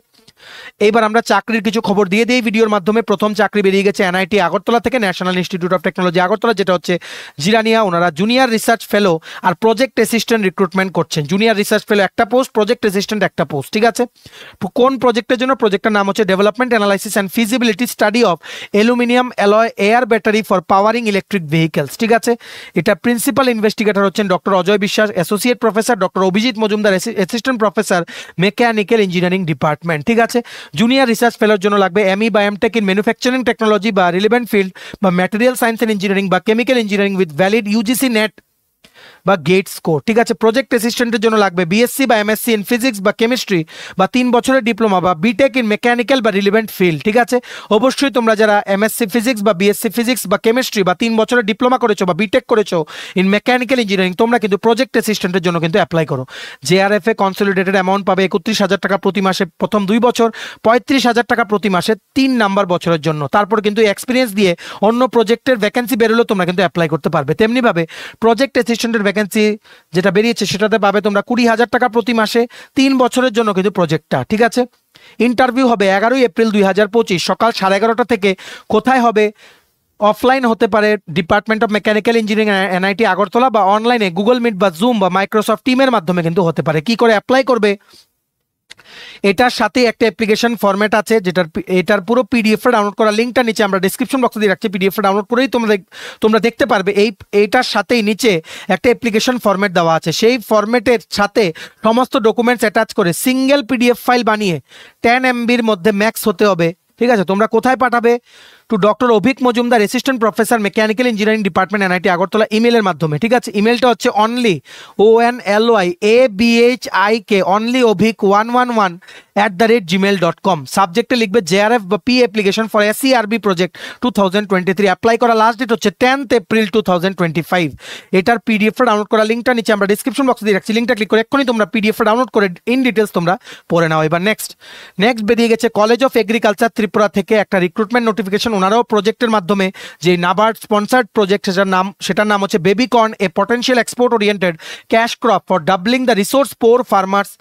এইবার আমরা চাকরির কিছু খবর দিয়ে দিই ভিডিওর মাধ্যমে। প্রথম চাকরি বেরিয়ে গেছে এনআইটি আগরতলা থেকে, national institute of technology Agartala, যেটা হচ্ছে জিরানিয়া। ওনারা জুনিয়র রিসার্চ ফেলো আর প্রজেক্ট অ্যাসিস্ট্যান্ট রিক্রুটমেন্ট করছেন। জুনিয়র রিসার্চ ফেলো একটা পোস্ট, প্রজেক্ট অ্যাসিস্ট্যান্ট একটা পোস্ট, ঠিক আছে। কোন প্রজেক্টের জন্য? প্রজেক্টের নাম হচ্ছে development analysis and feasibility study of aluminium alloy air battery for powering electric vehicles, ঠিক আছে। এটা প্রিন্সিপাল ইনভেস্টিগেটর হচ্ছেন ডক্টর অজয় বিশ্বাস, associate professor doctor Abhijit Majumdar, assistant professor mechanical engineering department, ঠিক আছে। জুনিয়র রিসার্চ ফেলোর জন্য লাগবে এমই বা এমটেক ইন ম্যানুফ্যাকচারিং টেকনোলজি বা রিলেভেন্ট ফিল্ড বা ম্যাটেরিয়াল সায়েন্স অ্যান্ড ইঞ্জিনিয়ারিং বা chemical engineering with valid UGC net বা গেট স্কোর, ঠিক আছে। প্রজেক্ট অ্যাসিস্ট্যান্টের জন্য লাগবে বিএসসি বা এমএসসি ইন ফিজিক্স বা কেমিস্ট্রি বা 3 বছরের ডিপ্লোমা বা বিটেক ইন মেকানিক্যাল বা রিলেভেন্ট ফিল্ড, ঠিক আছে। অবশ্যই তোমরা যারা এমএসসি ফিজিক্স বা বিএসসি ফিজিক্স বা কেমিস্ট্রি বা 3 বছরের ডিপ্লোমা করেছো বা বিটেক করেছো ইন মেকানিক্যাল ইঞ্জিনিয়ারিং, তোমরা কিন্তু প্রজেক্ট অ্যাসিস্ট্যান্টের জন্য কিন্তু অ্যাপ্লাই করো। জেআরএফ এ কনসলিডেটেড অ্যামাউন্ট পাবে 31,000 টাকা প্রতি মাসে প্রথম 2 বছর, 35,000 টাকা প্রতি মাসে 3 নাম্বার বছরের জন্য। তারপর কিন্তু এক্সপিরিয়েন্স দিয়ে অন্য প্রজেক্টের ভ্যাকেন্সি বেরোলেও তোমরা কিন্তু অ্যাপ্লাই করতে পারবে। তেমনিভাবে প্রজেক্ট অ্যাসিস্ট্যান্টের ভ্যাকেন্সি যেটা বেরিয়েছে সেটাতে পাবে তোমরা 20,000 টাকা প্রতি মাসে 3 বছরের জন্য কিন্তু প্রজেক্টটা, ঠিক আছে। ইন্টারভিউ হবে 11 এপ্রিল 2025 সকাল 11:30 থেকে। কোথায় হবে? অফলাইন হতে পারে department of mechanical engineering NIT Agartala, বা অনলাইনে গুগল মিট বা জুম বা মাইক্রোসফট টিমের মাধ্যমে কিন্তু হতে পারে। কি করে অ্যাপ্লাই করবে? এটার সাথে একটা অ্যাপ্লিকেশন ফরম্যাট আছে, এটার পুরো পিডিএফটা ডাউনলোড করার লিঙ্কটা নিচে আমরা ডেসক্রিপশন বক্সে দিয়ে রাখছি। পিডিএফটা ডাউনলোড করেই তোমরা দেখতে পারবে। এইটার সাথেই নিচে একটা অ্যাপ্লিকেশন ফরম্যাট দেওয়া আছে। সেই ফরম্যাটের সাথে সমস্ত ডকুমেন্টস অ্যাটাচ করে সিঙ্গেল পিডিএফ ফাইল বানিয়ে 10 MBর মধ্যে ম্যাক্স হতে হবে, ঠিক আছে। তোমরা কোথায় পাঠাবে? To doctor Abhik Majumdar, assistant professor mechanical engineering department NIT Agartala, ইমেলের মাধ্যমে, ঠিক আছে। ইমেলটা হচ্ছে only onlyabhik onlyobhik111@gmail.com। সাবজেক্টে লিখবে জেআরএফ বা P application for SERB project 2023। Apply করা লাস্ট ডেট হচ্ছে 10th এপ্রিল 2025। এটার পিডিএফটা ডাউনলোড করার লিঙ্কটা নিচে আমরা ডিসক্রিপশন বক্সে দিয়ে রাখছি। লিঙ্কটা ক্লিক করে এক্ষুনি তোমরা পিডিএফটা ডাউনলোড করে ইন ডিটেলস তোমরা পড়ে নাও। এবার নেক্সট বেরিয়ে গেছে কলেজ অফ এগ্রিকালচার ত্রিপুরা থেকে একটা রিক্রুটমেন্ট নোটিফিকেশন। ওনারাও প্রজেক্টের মাধ্যমে যে নাবার্ড স্পন্সার্ড প্রজেক্ট সেটার নাম হচ্ছে baby corn, A potential export oriented cash crop for doubling the resource poor farmers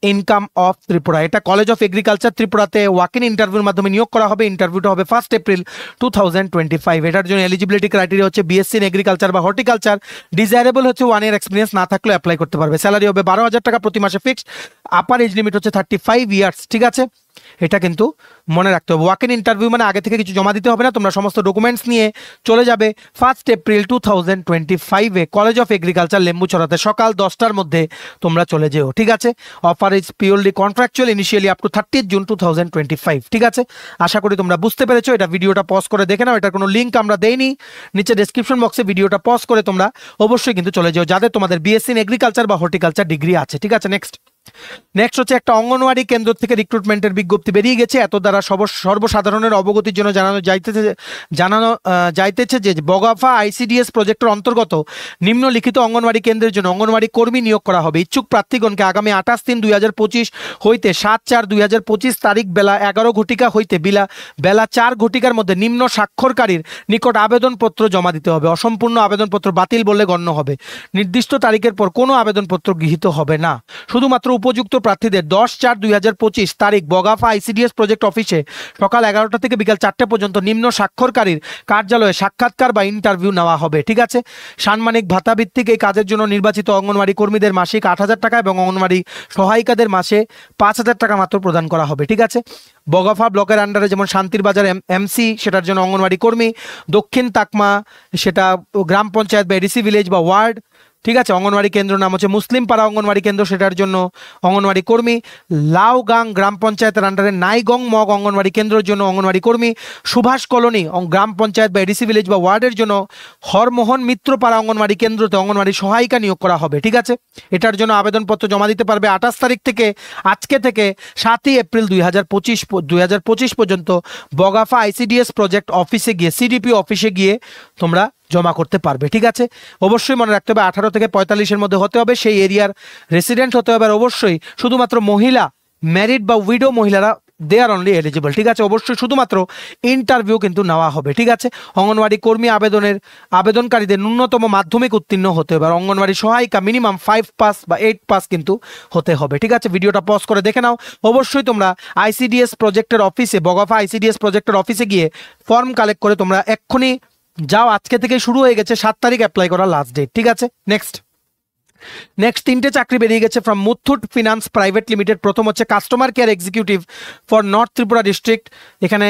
income of Tripura. এটা কলেজ অফ এগ্রিকালচার ত্রিপুরাতে ওয়াক ইন ইন্টারভিউর মাধ্যমে নিয়োগ করা হবে। ইন্টারভিউটা হবে 1 এপ্রিল 2025। এটার জন্য এলিজিবিলিটি ক্রাইটেরিয়া হচ্ছে বিএসসি ইন এগ্রিকালচার বা হর্টিকালচার। ডিজায়ারেবল হচ্ছে 1 ইয়ার এক্সপিরিয়েন্স না থাকলে অ্যাপ্লাই করতে পারবে। স্যালারি হবে 12,000 টাকা প্রতি মাসে ফিক্সড। আপার এজ লিমিট হচ্ছে 35 ইয়ার্স। ঠিক আছে, এটা কিন্তু মনে রাখতে হবে। ওয়াক ইন ইন্টারভিউ মানে আগে থেকে কিছু জমা দিতে হবে না, তোমরা সমস্ত ডকুমেন্টস নিয়ে চলে যাবে 1 এপ্রিল 2025 কলেজ অফ এগ্রিকালচার লেম্বুচড়াতে সকাল 10টার মধ্যে তোমরা চলে যেও। ঠিক আছে, offer is purely contractual, initially up to 30 June 2025। ঠিক আছে, আশা করি তোমরা বুঝতে পেরেছো। এটা ভিডিওটা পজ করে দেখে নাও, এটার কোনো লিঙ্ক আমরা দেইনি। নিচে ডেসক্রিপশন বক্সে ভিডিওটা পজ করে তোমরা অবশ্যই কিন্তু চলে যাও যাদের তোমাদের বিএসসি ইন এগ্রিকালচার বা হর্টিকালচার ডিগ্রি আছে। ঠিক আছে, নেক্সট হচ্ছে একটা অঙ্গনওয়াড়ি কেন্দ্র থেকে রিক্রুটমেন্টের বিজ্ঞপ্তি বেরিয়ে গেছে। এত দ্বারা সর্বসাধারণের অবগতির জন্য জানানো যাইতেছে যে বগাফা আইসিডিএস প্রজেক্টের অন্তর্গত নিম্নলিখিত অঙ্গনওয়াড়ি কেন্দ্রের জন্য অঙ্গনওয়াড়ি কর্মী নিয়োগ করা হবে। ইচ্ছুক প্রার্থীগণকে আগামী 28/3/2025 হইতে 7/4/2025 তারিখ বেলা 11 ঘটিকা হইতে বেলা 4 ঘটিকার মধ্যে নিম্ন স্বাক্ষরকারীর নিকট আবেদনপত্র জমা দিতে হবে। অসম্পূর্ণ আবেদনপত্র বাতিল বলে গণ্য হবে। নির্দিষ্ট তারিখের পর কোনো আবেদনপত্র গৃহীত হবে না। শুধুমাত্র উপযুক্ত প্রার্থীদের 10/4/2025 তারিখ বগাফা আইসিডিএস প্রজেক্ট অফিসে সকাল 11টা থেকে বিকাল 4টে পর্যন্ত নিম্ন স্বাক্ষরকারীর কার্যালয়ে সাক্ষাৎকার বা ইন্টারভিউ নেওয়া হবে। ঠিক আছে, সাম্মানিক ভাতা ভিত্তিক এই কাজের জন্য নির্বাচিত অঙ্গনওয়াড়ি কর্মীদের মাসিক 8,000 টাকা এবং অঙ্গনওয়াড়ি সহায়িকাদের মাসে 5,000 টাকা মাত্র প্রদান করা হবে। ঠিক আছে, বগাফা ব্লকের আন্ডারে যেমন শান্তির বাজার এমসি সেটার জন্য অঙ্গনওয়াড়ি কর্মী, দক্ষিণ তাকমা সেটা গ্রাম পঞ্চায়েত বা এডিসি ভিলেজ বা ওয়ার্ড। ঠিক আছে, অঙ্গনওয়াড়ি কেন্দ্র নাম হচ্ছে মুসলিম পাড়া অঙ্গনওয়াড়ি কেন্দ্র, সেটার জন্য অঙ্গনওয়াড়ি কর্মী। লাউগাং গ্রাম পঞ্চায়েতের আন্ডারে নাইগং মগ অঙ্গনওয়াড়ি কেন্দ্রের জন্য অঙ্গনওয়াড়ি কর্মী। সুভাষ কলোনি গ্রাম পঞ্চায়েত বা এডিসি ভিলেজ বা ওয়ার্ডের জন্য হরমোহন মিত্রপাড়া অঙ্গনওয়াড়ি কেন্দ্রতে অঙ্গনওয়াড়ি সহায়িকা নিয়োগ করা হবে। ঠিক আছে, এটার জন্য আবেদনপত্র জমা দিতে পারবে 28 তারিখ থেকে, আজকে থেকে 7 এপ্রিল 2025 পর্যন্ত বগাফা আইসিডিএস প্রজেক্ট অফিসে গিয়ে, সিডিপি অফিসে গিয়ে তোমরা জমা করতে পারবে। ঠিক আছে, অবশ্যই মনে রাখতে হবে 18 থেকে 45-এর মধ্যে হতে হবে, সেই এরিয়ার রেসিডেন্ট হতে হবে। আর অবশ্যই শুধুমাত্র মহিলা, ম্যারিড বা উইডো মহিলারা দে আর অনলি এলিজিবল। ঠিক আছে, অবশ্যই শুধুমাত্র ইন্টারভিউ কিন্তু নেওয়া হবে। ঠিক আছে, অঙ্গনওয়াড়ি কর্মী আবেদনকারীদের ন্যূনতম মাধ্যমিক উত্তীর্ণ হতে হবে। আর অঙ্গনওয়াড়ি সহায়িকা মিনিমাম 5 পাস বা 8 পাস কিন্তু হতে হবে। ঠিক আছে, ভিডিওটা পজ করে দেখে নাও। অবশ্যই তোমরা আইসিডিএস প্রজেক্টের অফিসে, বগাফা আইসিডিএস প্রজেক্টের অফিসে গিয়ে ফর্ম কালেক্ট করে তোমরা এক্ষুনি যাও। আজকে থেকে শুরু হয়ে গেছে, 7 তারিখ অ্যাপ্লাই করার লাস্ট ডেট। ঠিক আছে, নেক্সট 3টে চাকরি বেরিয়ে গেছে from Muthoot finance private limited. প্রথম হচ্ছে customer care executive for north Tripura district. এখানে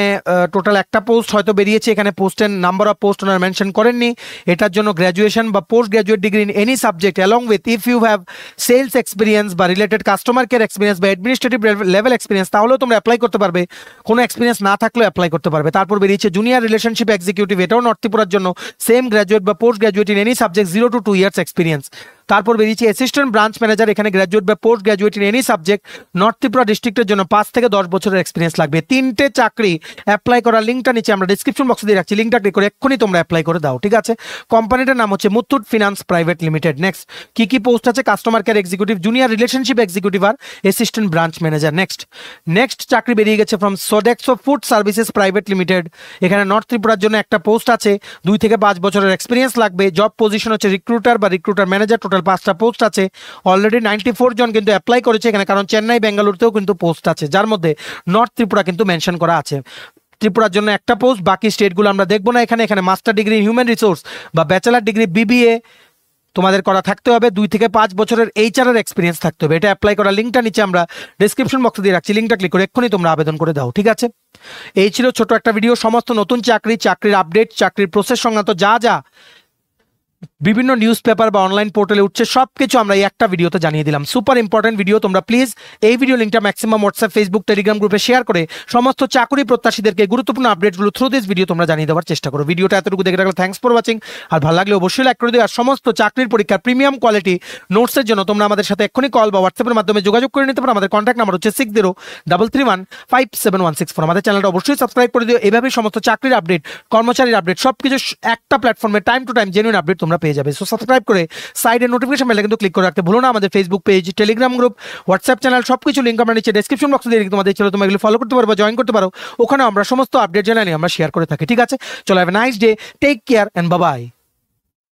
টোটাল একটা পোস্ট হয়তো বেরিয়েছে, এখানে পোস্টের নাম্বার অফ পোস্ট ওনারা মেনশন করেননি। এটার জন্য গ্র্যাজুয়েশন বা post graduate degree in any subject along with if you have sales experience বা রিলেটেড কাস্টমার কেয়ার এক্সপিরিয়েন্স বা অ্যাডমিনিস্ট্রেটিভ লেভেল এক্সপিরিয়েন্স, তাহলেও তোমরা অ্যাপ্লাই করতে পারবে। কোনো এক্সপিরিয়েন্স না থাকলেও অ্যাপ্লাই করতে পারবে। তারপর বেরিয়েছে জুনিয়র রিলেশনশিপ এক্সিকিউটিভ, এটাও নর্থ ত্রিপুরার জন্য সেম গ্র্যাজুয়েট বা post graduate in any subject 0 to 2 years experience. তারপর বেরিয়েছে অ্যাসিস্ট্যান্ট ব্রাঞ্চ ম্যানেজার, এখানে গ্র্যাজুয়েট বা post graduate in any subject, north Tripura ডিস্ট্রিক্টের জন্য 5 থেকে 10 বছরের এক্সপিরিয়েন্স লাগবে। 3টে চাকরি অ্যাপ্লাই করার লিঙ্কটা নিচে আমরা ডিসক্রিপশন বক্সে দিয়ে রাখছি, লিঙ্কটা ক্লিক করে এক্ষুনি তোমরা অ্যাপ্লাই করে দাও। ঠিক আছে, কোম্পানিটার নাম হচ্ছে Muthoot finance private limited. Next কি পোস্ট আছে? Customer care executive, junior relationship executive আর অ্যাসিস্ট্যান্ট ব্রাঞ্চ ম্যানেজার। নেক্সট চাকরি বেরিয়ে গেছে from Sodexo food services private limited. এখানে নর্থ ত্রিপুরার জন্য একটা পোস্ট আছে, 2 থেকে 5 বছরের এক্সপিরিয়েন্স লাগবে। জব পজিশন হচ্ছে রিক্রুটার বা রিক্রুটার ম্যানেজার। টোটাল 5টা পোস্ট আছে, অলরেডি 94 জন কিন্তু অ্যাপ্লাই করেছে এখানে, কারণ চেন্নাই বেঙ্গালুরুতেও কিন্তু পোস্ট আছে, যার মধ্যে নর্থ ত্রিপুরা কিন্তু মেনশন করা আছে। ত্রিপুরার জন্য একটা পোস্ট, বাকি স্টেটগুলো আমরা দেখবো না। এখানে master degree in human resource বা ব্যাচেলার ডিগ্রি বিবিএ তোমাদের করা থাকতে হবে। 2 থেকে 5 বছরের এইচআর এক্সপিরিয়েন্স থাকতে হবে। এটা অ্যাপ্লাই করার লিঙ্কটা নিচে আমরা ডিসক্রিপশন বক্সে দিয়ে রাখছি, লিঙ্কটা ক্লিক করে এক্ষুনি তোমরা আবেদন করে দাও। ঠিক আছে, এই ছিল ছোট একটা ভিডিও। সমস্ত নতুন চাকরির আপডেট, চাকরির প্রসেস সংক্রান্ত যা বিভিন্ন নিউজ পেপার বা অনলাইন পোর্টালে উঠছে সবকিছু আমরা এই একটা ভিডিওতে জানিয়ে দিলাম। Super important video. তোমরা প্লিজ এই ভিডিও লিঙ্কটা ম্যাক্সিমাম হোয়াটসঅ্যাপ, ফেসবুক, টেলিগ্রাম গ্রুপে শেয়ার করে সমস্ত চাকরি প্রত্যাশীদেরকে গুরুত্বপূর্ণ আপডেটগুলো থ্রু দিস ভিডিও তোমরা জানিয়ে দেওয়ার চেষ্টা করো। ভিডিওটা এতটুকু দেখে রাখলে থ্যাঙ্কস ফর ওয়াচিং। আর ভালো লাগলে অবশ্যই লাইক করে দিও। আর সমস্ত চাকরির পরীক্ষার প্রিমিয়াম কোয়ালিটি নোটসের জন্য তোমরা আমাদের সাথে এক্ষুনি কল বা হোয়াটসঅ্যাপের মাধ্যমে যোগাযোগ করে নিতে পারো। আমাদের কন্ট্যাক্ট নাম্বার হচ্ছে 6033157164। আমাদের চ্যানেলটা অবশ্যই সাবস্ক্রাইব করে দিও। এভাবেই সমস্ত চাকরির আপডেট, কর্মচারীর আপডেট সবকিছু একটা প্ল্যাটফর্মে time to time genuine update তোমরা পেয়ে যাবে। সো সাবস্ক্রাইব করে সাইডের নোটিফিকেশন বেলটা কিন্তু ক্লিক করে রাখতে ভুলো না। আমাদের Facebook page, Telegram group, WhatsApp channel সবকিছু লিঙ্ক আমরা নিচে ডেসক্রিপশন বক্সে দিয়ে তোমাদের ছিল, তোমরা এগুলো ফলো করতে পারো বা জয়েন করতে পারো। ওখানে আমরা সমস্ত আপডেট জানাই আমরা শেয়ার করে থাকি। ঠিক আছে, চলো have a nice day, take care and bye by.